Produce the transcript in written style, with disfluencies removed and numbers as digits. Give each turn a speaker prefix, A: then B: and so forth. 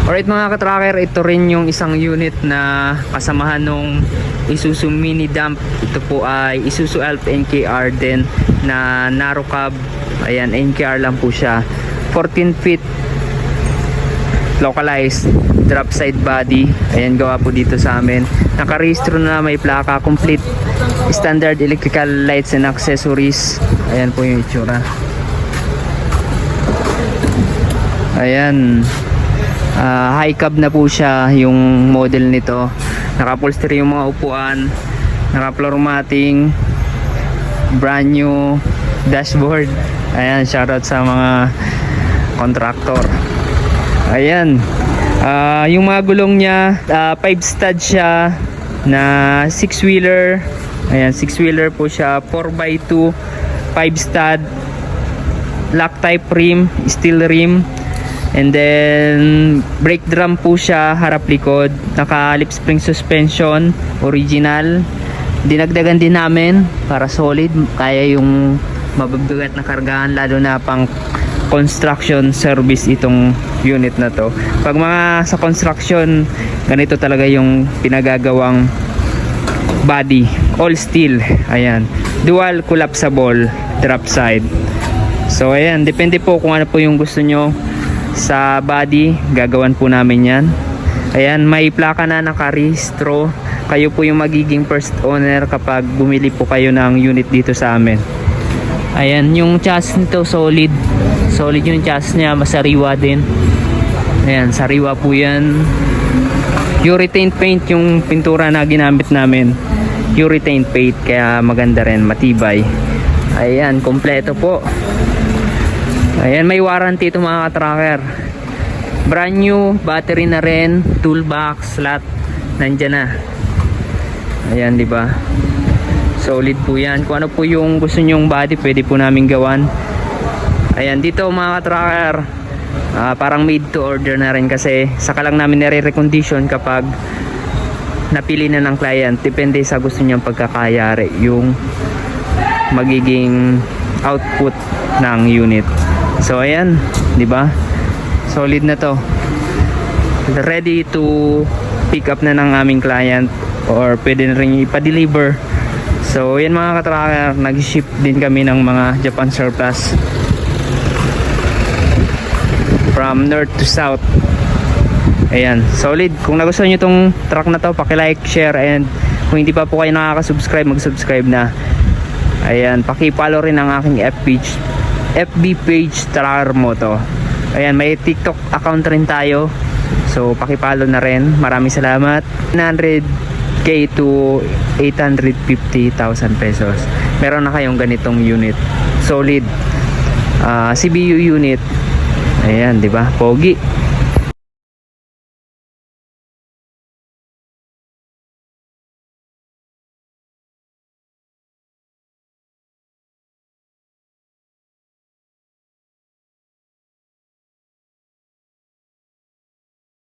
A: Alright mga ka-tracker, ito rin yung isang unit na kasamahan nung Isuzu Mini Dump. Ito po ay Isuzu Alp NKR din na narrow cab. Ayan, NKR lang po siya. 14 feet localized drop side body. Ayan, gawa po dito sa amin. Nakarehistro na, may plaka, complete standard electrical lights and accessories. Ayan po yung itsura. Ayan. High cab na po siya yung model nito. Naka-upholstery yung mga upuan, naka-floor matting, brand new dashboard. Ayan, shoutout sa mga contractor. Ayan, yung mga gulong niya, 5 stud siya na 6-wheeler. Ayan, 6-wheeler po siya, 4x2, 5 stud, lock type rim, steel rim. And then brake drum po siya, harap likod, naka lip spring suspension, original. Dinagdagan din namin para solid, kaya yung mabibigat na kargahan, lalo na pang construction service itong unit na to. Pag mga sa construction, ganito talaga yung pinagagawang body, all steel. Ayan, dual collapsible drop side. So ayan, depende po kung ano po yung gusto nyo sa body, gagawan po namin yan. Ayan, may plaka na nakarehistro. Kayo po yung magiging first owner kapag bumili po kayo ng unit dito sa amin. Ayan, yung chassis nito solid. Solid yung chassis niya, masariwa din. Ayan, sariwa po yan. Urethane paint yung pintura na ginamit namin. Urethane paint, kaya maganda rin, matibay. Ayan, kompleto po. Ayan, may warranty ito mga ka-tracker. Brand new, battery na rin, toolbox, slot, nandyan na. Ayan, di ba? Solid po yan. Kung ano po yung gusto nyong body, pwede po namin gawan. Ayan, dito mga ka-tracker, parang made to order na rin kasi saka lang namin nare-recondition kapag napili na ng client. Depende sa gusto niyang pagkakayari yung magiging output ng unit. So ayan, 'di ba? Solid na 'to. Ready to pick up na ng aming client or pwede na rin ipa-deliver. So ayan mga ka-tracker, nag-ship din kami ng mga Japan surplus from north to south. Ayan, solid. Kung nagustuhan niyo tong truck na 'to, paki-like, share, and kung hindi pa po kayo nakaka-subscribe, mag-subscribe na. Ayan, paki-follow rin ang aking FB page, Tracker Moto. Ayan, may TikTok account rin tayo, so paki-follow na rin. Maraming salamat. 900k to 850,000 pesos. Meron na kayong ganitong unit. Solid. CBU unit. Ayan, di ba? Pogi.